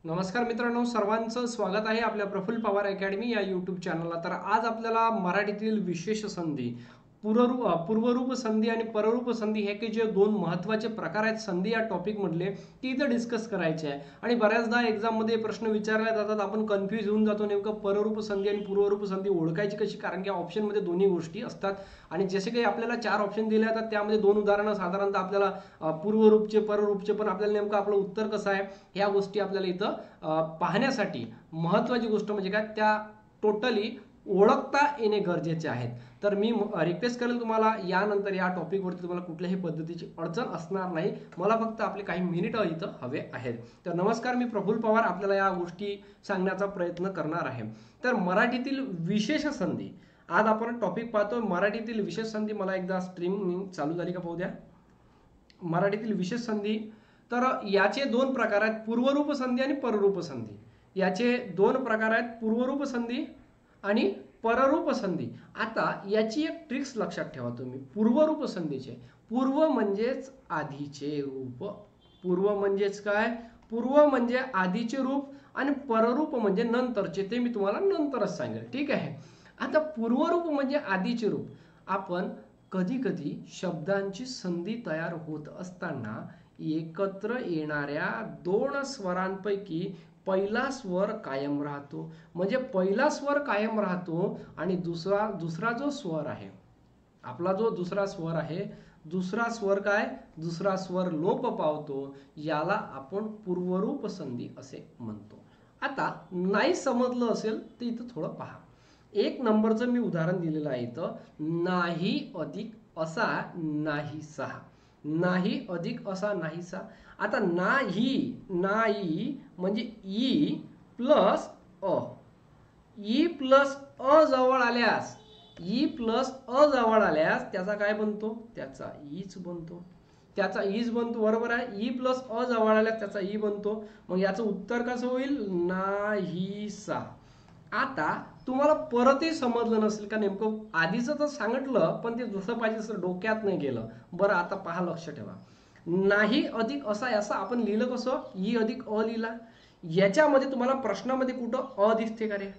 नमस्कार मित्रांनो, सर्वांचं स्वागत आहे आपल्या प्रफुल्ल पवार अकॅडमी या यूट्यूब चॅनलला. तर आज आपल्याला मराठीतील विशेष संधी, पूर्वरूप संधी आणि पररूप संधी हे की जे दोन महत्त्वाचे प्रकार आहेत संधी या टॉपिक मधले, ती इथं डिस्कस करायचे आहे. आणि बऱ्याचदा एक्झाममध्ये प्रश्न विचारले जातात, आपण कन्फ्यूज होऊन जातो नेमकं पररूप संधी आणि पूर्वरूप संधी ओळखायची कशी, कारण की ऑप्शनमध्ये दोन्ही गोष्टी असतात. आणि जसे काही आपल्याला 4 ऑप्शन दिले जातात त्यामध्ये 2 उदाहरणं साधारणतः आपल्याला पूर्वरूपचे पररूपचे, पण आपल्याला नेमकं आपलं उत्तर कसं आहे ह्या गोष्टी आपल्याला इथं पाहण्यासाठी महत्त्वाची गोष्ट म्हणजे काय, त्या टोटली ओळखता येणे गरजेचे आहेत. तर मी रिक्वेस्ट करेल तुम्हाला यानंतर या टॉपिकवरती तुम्हाला कुठल्याही पद्धतीची अडचण असणार नाही. मला फक्त आपले काही मिनिट इथं हवे आहेत. तर नमस्कार, मी प्रफुल्ल पवार आपल्याला या गोष्टी सांगण्याचा प्रयत्न करणार आहे. तर मराठीतील विशेष संधी, आज आपण टॉपिक पाहतो मराठीतील विशेष संधी. मला एकदा स्ट्रीम चालू झाली का पाहू द्या. मराठीतील विशेष संधी, तर याचे दोन प्रकार आहेत, पूर्वरूप संधी आणि पररूप संधी. याचे दोन प्रकार आहेत, पूर्वरूप संधी आणि पररूप संधी. आता याची एक ट्रिक्स लक्षात ठेवा तुम्ही. पूर्वरूप संधीचे, पूर्व म्हणजेच आधीचे रूप. पूर्व म्हणजेच काय, पूर्व म्हणजे आधीचे रूप आणि पररूप म्हणजे नंतरचे. ते मी तुम्हाला नंतरच सांगेल, ठीक आहे. आता पूर्वरूप म्हणजे आधीचे रूप. आपण कधी कधी शब्दांची संधी तयार होत असताना एकत्र येणाऱ्या दोन स्वरांपैकी पहिला स्वर कायम राहतो. म्हणजे पहिला स्वर कायम राहतो आणि दुसरा जो स्वर आहे, आपला जो दुसरा स्वर आहे, दुसरा स्वर काय, दुसरा स्वर लोप पावतो. याला आपण पूर्वरूप संधी असे म्हणतो. आता नाही समजलं असेल तर इथं थोडं पहा. 1 नंबरचं मी उदाहरण दिलेलं आहे इथं. नाही अधिक असा नाहीसा. नाही अधिक असा नाहीसा. आता नाही म्हणजे ई प्लस अ. ई प्लस अ जवळ आल्यास, ई प्लस अ जवळ आल्यास त्याचा काय बनतो, त्याचा ईच बनतो. त्याचा ईच बनतो, बरोबर आहे. ई प्लस अ जवळ आल्यास त्याचा ई बनतो. मग याचं उत्तर कसं होईल, नाहीसा. आता तुम्हाला परतही समजलं नसेल का, नेमकं आधीचं तर सांगितलं पण ते जसं पाहिजे तसं डोक्यात नाही गेलं. बरं आता पहा, लक्ष ठेवा. नाही अधिक असा, असं आपण लिहिलं कसं, ई अधिक अ लिहिला. याच्यामध्ये तुम्हाला प्रश्नामध्ये कुठं अ दिसते का रे?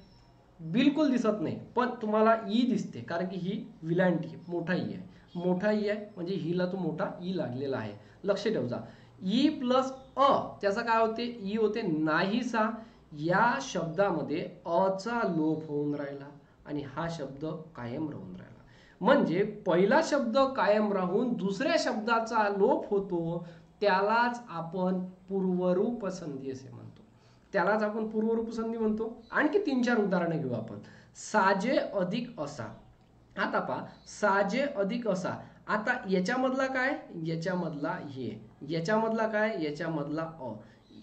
बिलकुल दिसत नाही. पण तुम्हाला ई दिसते, कारण की ही विलांटी मोठा ई आहे. मोठा ई आहे म्हणजे हिला तो मोठा ई लागलेला आहे. लक्ष ठेवजा. ई प्लस अ त्याचा काय होते, ई होते नाहीसा. या शब्दामध्ये अचा लोप होऊन राहिला आणि हा शब्द कायम राहून राहिला. म्हणजे पहिला शब्द कायम राहून दुसऱ्या शब्दाचा लोप होतो, त्यालाच आपण पूर्वरूप संधी असे म्हणतो. त्यालाच आपण पूर्वरूप संधी म्हणतो. आणखी 3-4 उदाहरणं घेऊ आपण. साजे अधिक असा. आता पहा, साजे अधिक असा. आता याच्यामधला काय, याच्यामधला ये. याच्यामधला काय, याच्यामधला अ.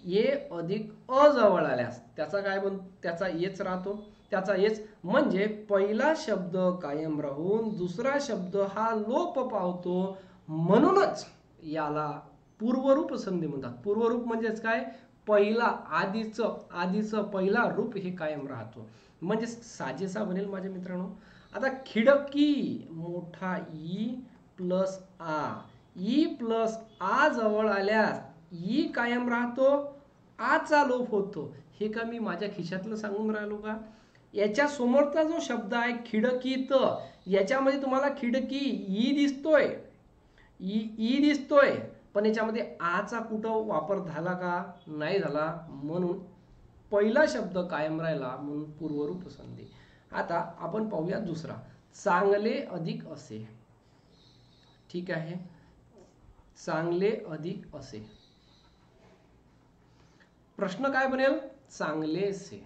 ये अधिक अ जवळ आल्यास त्याचा काय बनतो, त्याचा येच राहतो. त्याचा येच म्हणजे पहिला शब्द कायम राहून दुसरा शब्द हा लोप पावतो. म्हणूनच याला पूर्वरूप संधी म्हणतात. पूर्वरूप म्हणजेच काय, पहिला आधीचं पहिला रूप हे कायम राहतो. म्हणजे साजेसा बनेल माझ्या मित्रांनो. आता खिडकी, मोठा ई प्लस आ. ई प्लस आ जवळ आल्यास ई कायम राहतो, आचा लोप होतो. हे का मी माझ्या खिशातलं सांगून राहिलो का? याच्या समोरचा जो शब्द आहे खिडकीत, याच्यामध्ये तुम्हाला खिडकी ई दिसतोय, ई दिसतोय, पण याच्यामध्ये आचा कुठं वापर झाला का, नाही झाला. म्हणून पहिला शब्द कायम राहिला, म्हणून पूर्वरूप संधी. आता आपण पाहूया दुसरा, चांगले अधिक असे. ठीक आहे, चांगले अधिक असे. प्रश्न काय बनेल, चांगलेसे.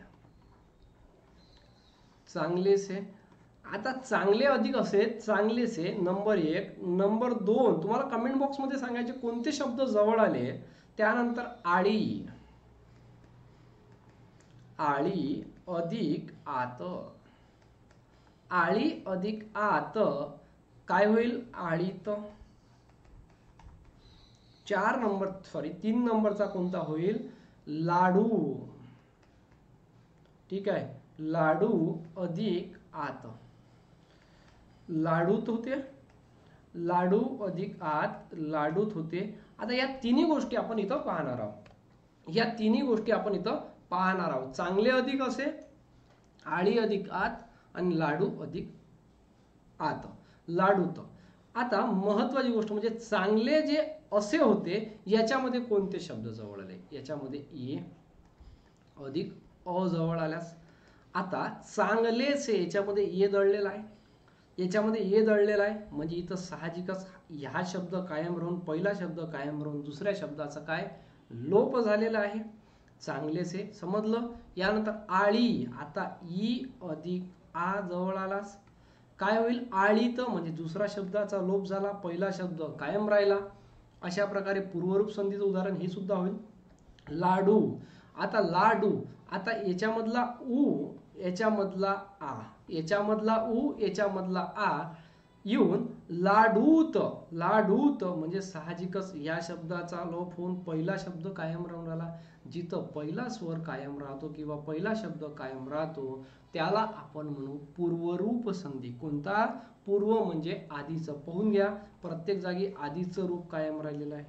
चांगलेसे. आता चांगले अधिक असे, चांगलेसे नंबर 1. नंबर 2, तुम्हाला कमेंट बॉक्समध्ये सांगायचे कोणते शब्द जवळ आले. त्यानंतर आळी, आळी अधिक आत. आळी अधिक आत काय होईल, आळीत. 3 नंबरचा कोणता होईल, लाडू. ठीक आहे, लाडू अधिक आत. लाडूत होते, लाडू अधिक आत, लाडूत होते. आता या तिन्ही गोष्टी आपण इथं पाहणार आहोत. या तिन्ही गोष्टी आपण इथं पाहणार आहोत. चांगले अधिक असे, आळी अधिक आत आणि लाडू अधिक आत, लाडूत. आता महत्वाची गोष्ट म्हणजे चांगले जे असे होते याच्यामध्ये कोणते शब्द जवळ आले? याच्यामध्ये ए अधिक अ जवळ आल्यास. आता चांगलेचे याच्यामध्ये ए दळलेला आहे, याच्यामध्ये ए दळलेला आहे, म्हणजे इथं साहजिकच हा शब्द कायम राहून पहिला शब्द कायम राहून दुसऱ्या शब्दाचा काय लोप झालेला आहे. चांगलेचे समजलं. यानंतर आळी, आता ई अधिक आ जवळ आलास काय होईल? आळीत, म्हणजे दुसरा शब्दाचा लोप झाला, पहिला शब्द कायम राहिला. अशा प्रकारे पूर्वरूप संधीचं उदाहरण हे सुद्धा होईल. लाडू, आता लाडू, आता याच्यामधला उ याच्यामधला आ, याच्यामधला उ याच्यामधला आ येऊन लाडूत, लाडूत म्हणजे साहजिकच या शब्दाचा लोप होऊन पहिला शब्द कायम राहून राहिला. जिथं पहिला स्वर कायम राहतो किंवा पहिला शब्द कायम राहतो त्याला आपण म्हणू पूर्वरूप संधी. कोणता? पूर्व म्हणजे आधीचं. पाहून घ्या, प्रत्येक जागी आधीचं रूप कायम राहिलेलं आहे.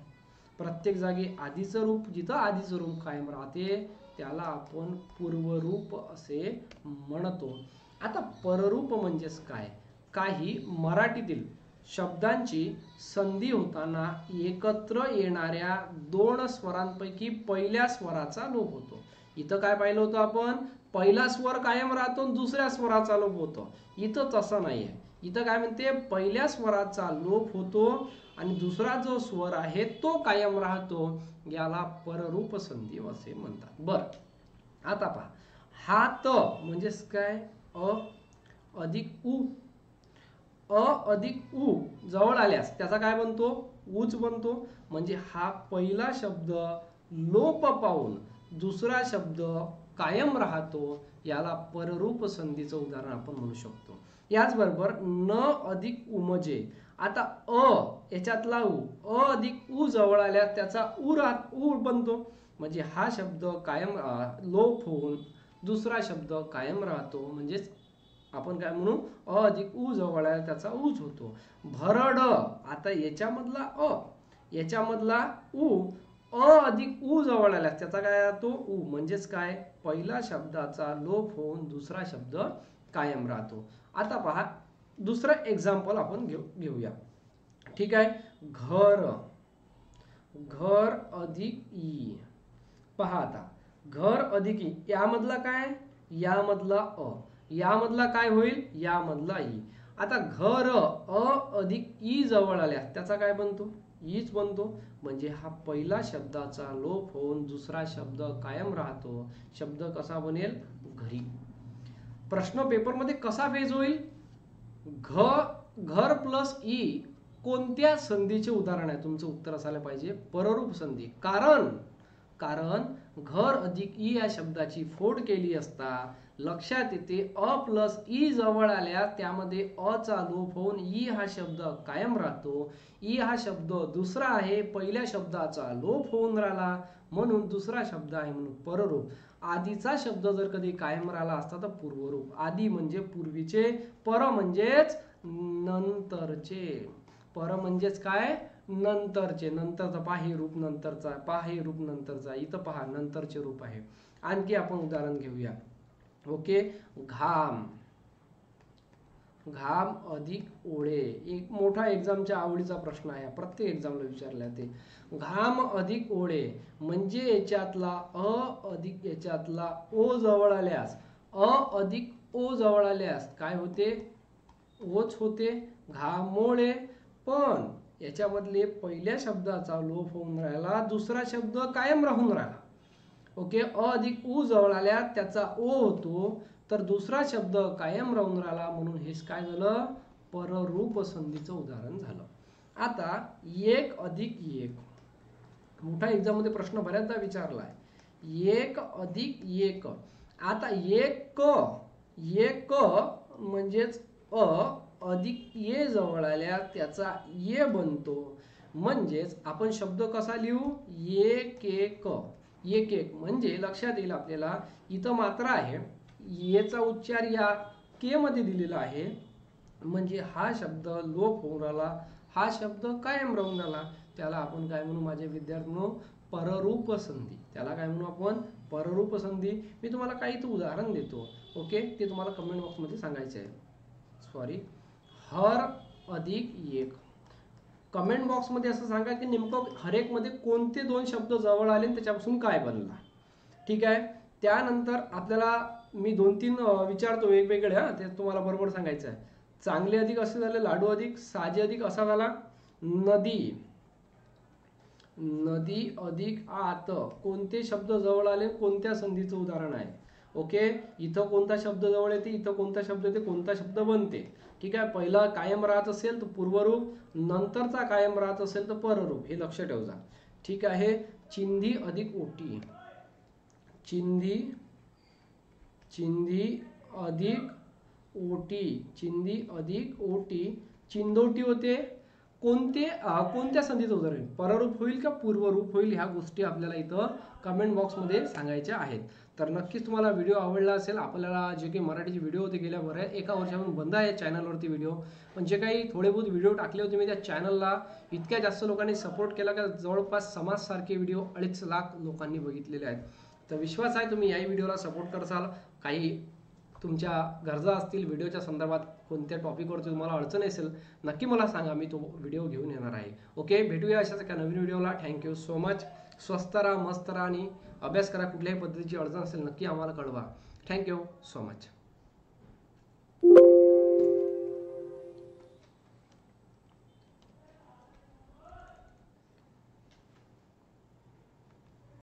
प्रत्येक जागी आधीचं रूप, जिथं आधीचं रूप कायम राहते त्याला आपण पूर्वरूप असे म्हणतो. आता पररूप म्हणजेच काय? काही मराठीतील शब्दांची संधी होताना एकत्र येणाऱ्या दोन स्वरांपैकी पहिल्या स्वराचा लोप होतो. इथं काय पाहिलं होतं आपण? पहिला स्वर कायम राहतो आणि दुसऱ्या स्वराचा लोप होतो. इथं तसं नाहीये. इथं काय म्हणते? पहिल्या स्वराचा लोप होतो आणि दुसरा जो स्वर आहे तो कायम राहतो. याला पररूप संधी असे म्हणतात. बर, आता पहा, हात म्हणजेच काय? अ अधिक उ, अ अधिक उ जवळ आल्यास त्याचा काय बनतो? उच बनतो. म्हणजे हा पहिला शब्द लोप पावून दुसरा शब्द कायम राहतो. याला पररूप संधीचं उदाहरण आपण म्हणू शकतो. याचबरोबर न अधिक उमजे, आता अ याच्यातला उ, अ अधिक उ जवळ आल्यास त्याचा उ बनतो. म्हणजे हा शब्द कायम लोप होऊन दुसरा शब्द कायम राहतो. म्हणजेच आपण काय म्हणू? अ अधिक उ जवळ आला त्याचा उच होतो. भरड, आता याच्यामधला अ याच्यामधला उ, अ अधिक उ जवळ आल्यास त्याचा काय राहतो? उ. म्हणजेच काय? पहिला शब्दाचा लोप होऊन दुसरा शब्द कायम राहतो. आता पहा, दुसरं एक्झाम्पल आपण घेऊया. ठीक आहे. घर, घर अधिक ई. पहा आता, घर अधिक ई यामधला काय? यामधला अ, यामधला काय होईल? यामधला ई. आता घर अ अधिक ई जवळ आल्यास त्याचा काय बनतो? ईच बनतो. म्हणजे हा पहिला शब्दाचा लोप होऊन दुसरा शब्द कायम राहतो. शब्द कसा बनेल? घरी. प्रश्न पेपरमध्ये कसा फेज होईल? घर प्लस ई कोणत्या संधीचे उदाहरण आहे? तुमचं उत्तर असायला पाहिजे पररूप संधी. कारण घर अधिक ई या शब्दाची फोड केली असता लक्षात येते अ प्लस ई जवळ आल्यास त्यामध्ये अ चा लोप होऊन ई हा शब्द कायम राहतो. ई हा शब्द दुसरा आहे, पहिल्या शब्दाचा लोप होऊन राहिला म्हणून दुसरा शब्द आहे म्हणून पररूप. आधीचा शब्द जर कधी कायम राहिला असता तर पूर्वरूप. आधी म्हणजे पूर्वीचे, पर म्हणजेच नंतरचे. पर म्हणजेच काय? नंतरचे. नंतरचा पहा हे रूप नंतरचा, पहा हे रूप नंतरचा, इथं पहा नंतरचे रूप आहे. आणखी आपण उदाहरण घेऊया. ओके. घाम, घाम अधिक ओळे. एक मोठा एक्झामच्या आवडीचा प्रश्न आहे, प्रत्येक एक्झामला विचारला ते. घाम अधिक ओळे म्हणजे याच्यातला अ अधिक याच्यातला ओ जवळ आल्यास, अ अधिक ओ जवळ आल्यास काय होते? ओच होते. घामोळे. पण याच्यामधले पहिल्या शब्दाचा लोप होऊन राहिला, दुसरा शब्द कायम राहून राहिला. ओके. अ अधिक उ जवळ आल्या त्याचा ओ होतो, तर दुसरा शब्द कायम राहून राहिला म्हणून हेच काय झालं? पररूप संधीचं उदाहरण झालं. आता एक अधिक एक, मोठा एक्झाम मध्ये प्रश्न बऱ्याचदा विचारलाय. एक अधिक एक, आता एक म्हणजेच अ अधिक ये जवळ आल्या त्याचा ये बनतो. म्हणजेच आपण शब्द कसा लिहू? एक एक. एक एक म्हणजे लक्षात येईल आपल्याला इथं मात्रा आहे, येचा उच्चार या के मध्ये दिलेला आहे. म्हणजे हा शब्द लोप होऊन राहिला, हा शब्द कायम राहून राहिला. त्याला आपण काय म्हणू माझे विद्यार्थ्यांनो? पररूप संधी, त्याला काय म्हणू आपण, पररूप संधी. मी तुम्हाला काही इथं उदाहरण देतो, ओके, ते तुम्हाला कमेंट बॉक्समध्ये सांगायचे आहे. सॉरी, हर अधिक एक. कमेंट बॉक्समध्ये असं सांगा की नेमकं हर एक मध्ये कोणते दोन शब्द जवळ आले आणि त्याच्यापासून काय बनला. ठीक आहे. त्यानंतर आपल्याला मी 2-3 विचारतो वेगवेगळे, ते तुम्हाला बरोबर सांगायचं आहे. चांगले अधिक असे झाले, लाडू अधिक, साजे अधिक असा झाला, नदी, नदी अधिक आत. कोणते शब्द जवळ आले, कोणत्या संधीचं उदाहरण आहे. ओके, इथं कोणता शब्द जवळ येते, इथं कोणता शब्द येते, कोणता शब्द बनते. ठीक आहे. पहिला कायम राहत असेल तर पूर्वरूप, नंतरचा कायम राहत असेल तर पररूप, हे लक्ष ठेवजा. ठीक आहे. चिंधी अधिक ओटी, चिंधी, चिंधी अधिक ओटी, चिंधी अधिक ओटी, चिंदोटी होते. कोणत्या संधीचं उदाहरण, पररूप होईल का पूर्वरूप होईल, ह्या गोष्टी आपल्याला इथं कमेंट बॉक्समध्ये सांगायच्या आहेत. तर नक्कीच तुम्हाला व्हिडिओ आवडला असेल. आपल्याला जे काही मराठीचे व्हिडिओ होते गेल्या बऱ्याच 1 वर्षापासून बंद आहे चॅनलवरती व्हिडिओ, पण जे काही थोडे बहुत व्हिडिओ टाकले होते मी त्या चॅनलला, इतक्या जास्त लोकांनी सपोर्ट केला का जवळपास समाजसारखे व्हिडिओ 2.5 लाख लोकांनी बघितलेले आहेत. तर विश्वास आहे तुम्ही याही व्हिडिओला सपोर्ट करसाल. काही तुमच्या गरजा असतील व्हिडिओच्या संदर्भात, कोणत्या टॉपिकवरती तुम्हाला अडचण असेल, नक्की मला सांगा, मी तो व्हिडिओ घेऊन येणार आहे. ओके, भेटूया अशाच एका नवीन व्हिडिओला. Thank you so much. स्वस्त राहा, मस्त राहा आणि अभ्यास करा. कुठल्याही पद्धतीची अडचण असेल नक्की आम्हाला कळवा. Thank you so much.